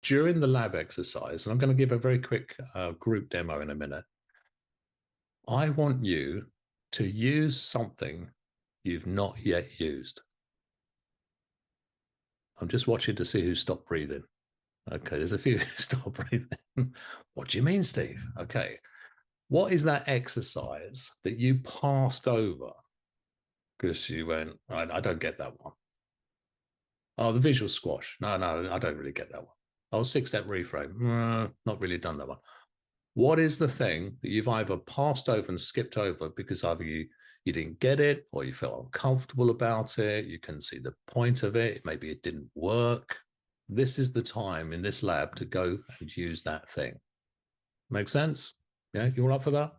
during the lab exercise, and I'm going to give a very quick group demo in a minute, I want you to use something you've not yet used. I'm just watching to see who stopped breathing. Okay, there's a few who stopped breathing. What do you mean, Steve? Okay. What is that exercise that you passed over because you went, I don't get that one? Oh, the visual squash. No, I don't really get that one. Oh, six-step reframe. Not really done that one. What is the thing that you've either passed over and skipped over because either you didn't get it or you felt uncomfortable about it, you couldn't see the point of it, maybe it didn't work. This is the time in this lab to go and use that thing. Make sense? Yeah, you all up for that?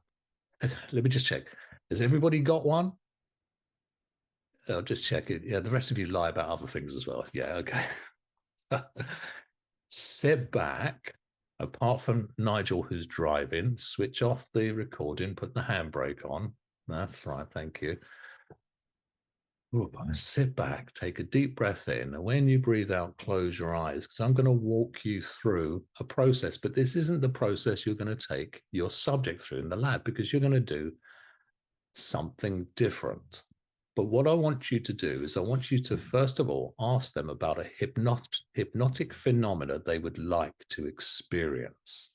Let me just check. Has everybody got one? I'll just check it. Yeah, the rest of you lie about other things as well. Yeah, okay. Sit back, apart from Nigel who's driving, switch off the recording, put the handbrake on. That's right, thank you. Ooh, sit back, take a deep breath in, and when you breathe out, close your eyes, because I'm going to walk you through a process, but this isn't the process you're going to take your subject through in the lab, because you're going to do something different. But what I want you to do is I want you to, first of all, ask them about a hypnotic phenomena they would like to experience.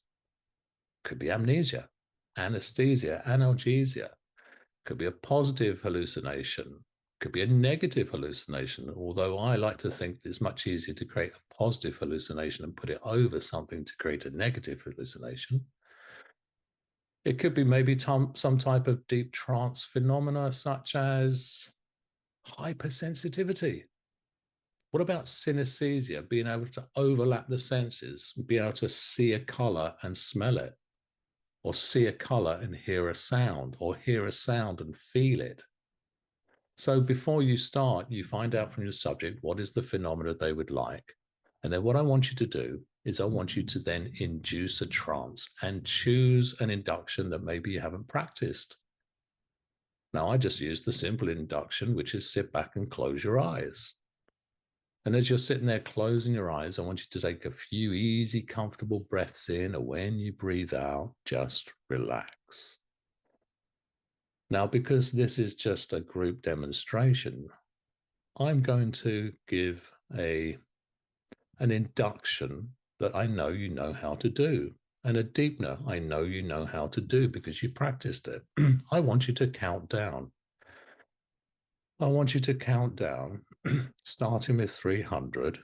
Could be amnesia, anesthesia, analgesia. Could be a positive hallucination. Could be a negative hallucination, although I like to think it's much easier to create a positive hallucination and put it over something to create a negative hallucination. It could be maybe some type of deep trance phenomena, such as hypersensitivity. What about synesthesia, being able to overlap the senses, be able to see a color and smell it, or see a color and hear a sound, or hear a sound and feel it? So before you start, you find out from your subject what is the phenomena they would like. And then what I want you to do is I want you to then induce a trance and choose an induction that maybe you haven't practiced. Now, I just use the simple induction, which is sit back and close your eyes. And as you're sitting there closing your eyes, I want you to take a few easy, comfortable breaths in, and when you breathe out, just relax. Now, because this is just a group demonstration, I'm going to give an induction that I know you know how to do, and a deepener I know you know how to do because you practiced it. I want you to count down. I want you to count down, starting with 300,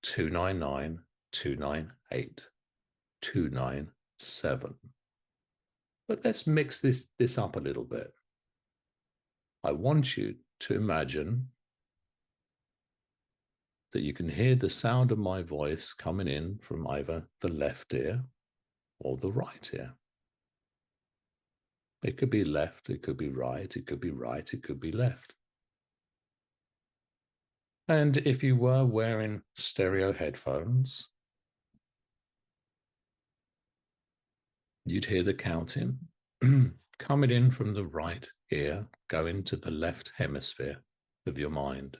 299, 298, 297. But let's mix this up a little bit. I want you to imagine that you can hear the sound of my voice coming in from either the left ear or the right ear. It could be left, it could be right, it could be right, it could be left. And if you were wearing stereo headphones, you'd hear the counting coming in from the right ear, going to the left hemisphere of your mind.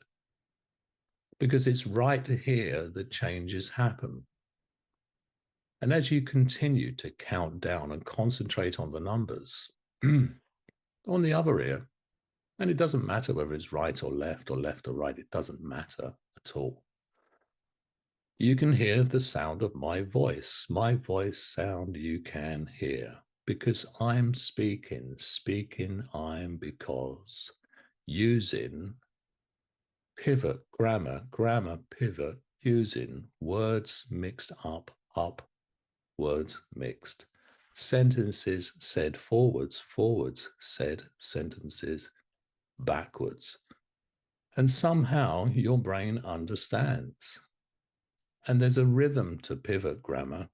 Because it's right here that changes happen. And as you continue to count down and concentrate on the numbers, on the other ear, and it doesn't matter whether it's right or left or right, it doesn't matter at all. You can hear the sound of my voice sound you can hear, because I'm speaking I'm because, using pivot, grammar, pivot, using words mixed up, words mixed. Sentences said forwards, said sentences backwards. And somehow your brain understands. And there's a rhythm to pivot grammar,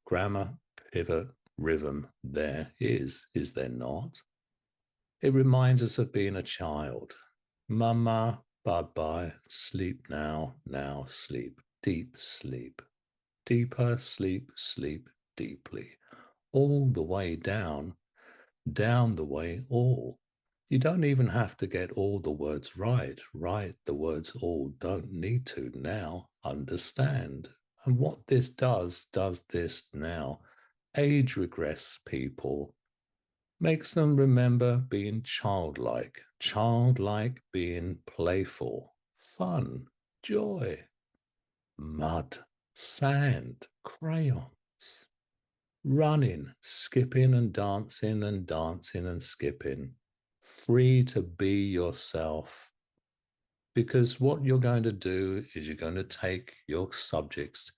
pivot, rhythm. There is there not? It reminds us of being a child. Mama, bye-bye, sleep now, sleep, deep sleep. Deeper sleep, sleep deeply. All the way down the way all. You don't even have to get all the words right. The words all don't need to now. Understand. And what this does this now. Age regress people makes them remember being childlike being playful, fun, joy, mud, sand, crayons, running, skipping and dancing and dancing and skipping, free to be yourself. Because what you're going to do is you're going to take your subjects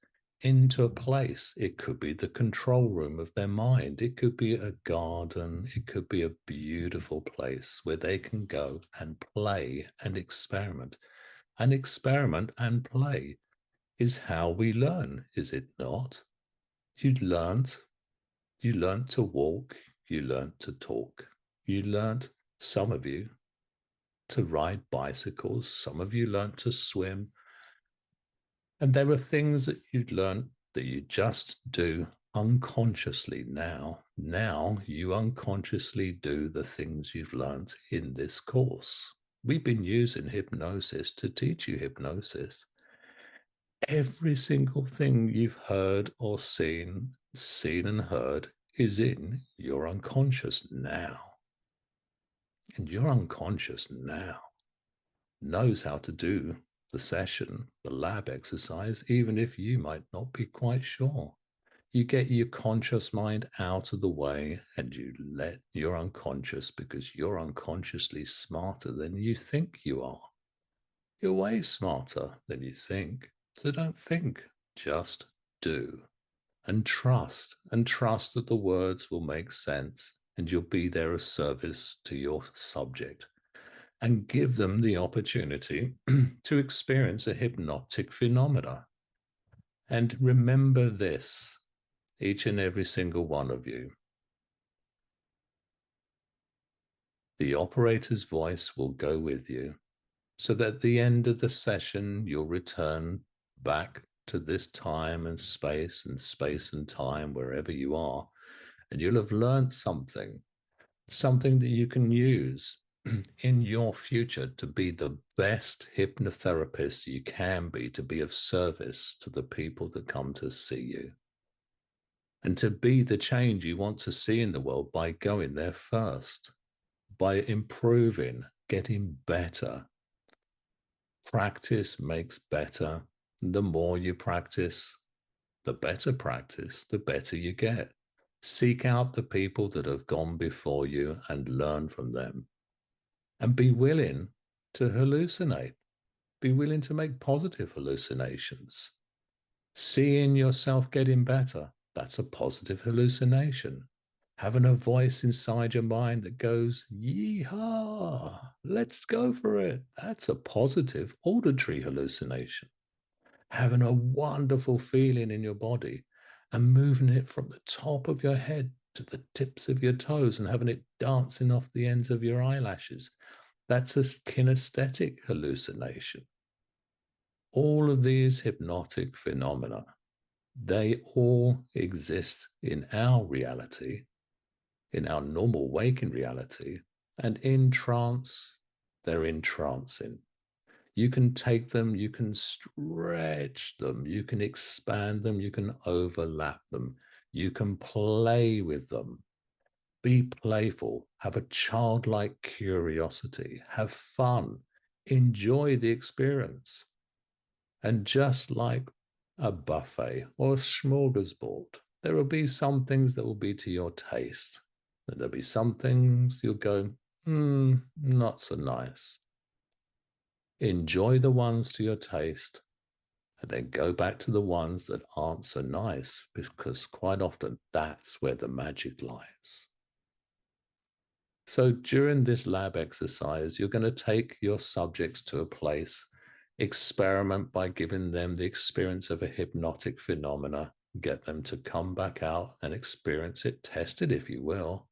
into a place. It could be the control room of their mind. It could be a garden. It could be a beautiful place where they can go and play and experiment. And experiment and play is how we learn, is it not? You learned, you learned to walk, you learned to talk. You learned, some of you, to ride bicycles. Some of you learned to swim. And there are things that you'd learn that you just do unconsciously now. Now you unconsciously do the things you've learned in this course. We've been using hypnosis to teach you hypnosis. Every single thing you've heard or seen and heard is in your unconscious now. And your unconscious now knows how to do the session, the lab exercise, even if you might not be quite sure. You get your conscious mind out of the way and you let your unconscious, because you're unconsciously smarter than you think you are. You're way smarter than you think. So don't think, just do. And trust that the words will make sense and you'll be there of service to your subject, and give them the opportunity to experience a hypnotic phenomena. And remember this, each and every single one of you. The operator's voice will go with you, so that at the end of the session, you'll return back to this time and space and time, wherever you are, and you'll have learned something that you can use in your future to be the best hypnotherapist you can be of service to the people that come to see you, and to be the change you want to see in the world by going there first, by improving, getting better. Practice makes better. The more you practice, the better you get. Seek out the people that have gone before you and learn from them. And be willing to hallucinate. Be willing to make positive hallucinations. Seeing yourself getting better, that's a positive hallucination. Having a voice inside your mind that goes, yeehaw, let's go for it. That's a positive auditory hallucination. Having a wonderful feeling in your body and moving it from the top of your head to the tips of your toes and having it dancing off the ends of your eyelashes. That's a kinesthetic hallucination. All of these hypnotic phenomena, they all exist in our reality, in our normal waking reality, and in trance, they're entrancing. You can take them, you can stretch them, you can expand them, you can overlap them, you can play with them. Be playful, have a childlike curiosity, have fun, enjoy the experience. And just like a buffet or a smorgasbord, there will be some things that will be to your taste. And there'll be some things you'll go, not so nice. Enjoy the ones to your taste, and then go back to the ones that aren't so nice, because quite often that's where the magic lies. So during this lab exercise, you're going to take your subjects to a place, experiment by giving them the experience of a hypnotic phenomena, get them to come back out and experience it, test it if you will,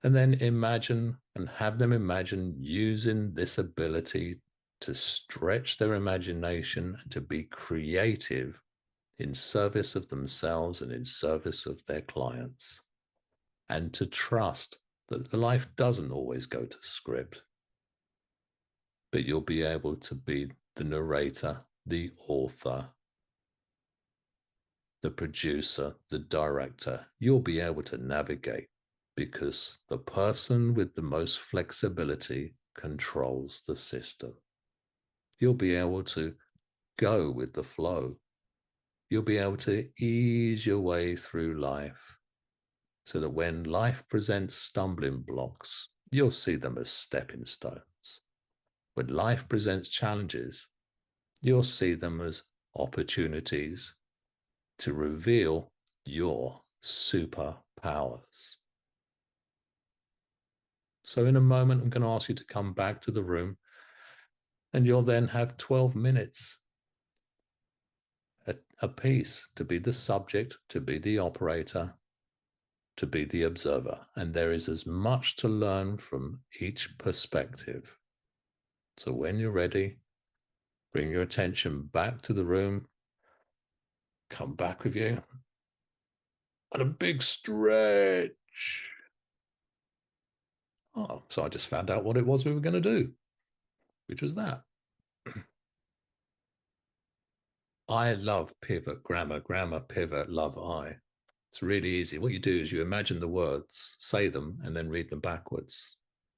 and then imagine and have them imagine using this ability to stretch their imagination and to be creative in service of themselves and in service of their clients, and to trust that the life doesn't always go to script, but you'll be able to be the narrator, the author, the producer, the director. You'll be able to navigate because the person with the most flexibility controls the system. You'll be able to go with the flow. You'll be able to ease your way through life so that when life presents stumbling blocks, you'll see them as stepping stones. When life presents challenges, you'll see them as opportunities to reveal your superpowers. So, in a moment, I'm going to ask you to come back to the room, and you'll then have 12 minutes a piece to be the subject, to be the operator, to be the observer. And there is as much to learn from each perspective. So, when you're ready, bring your attention back to the room, come back with you, and a big stretch. Oh, so I just found out what it was we were going to do, which was that. I love pivot, grammar, grammar, pivot, love I. It's really easy. What you do is you imagine the words, say them, and then read them backwards.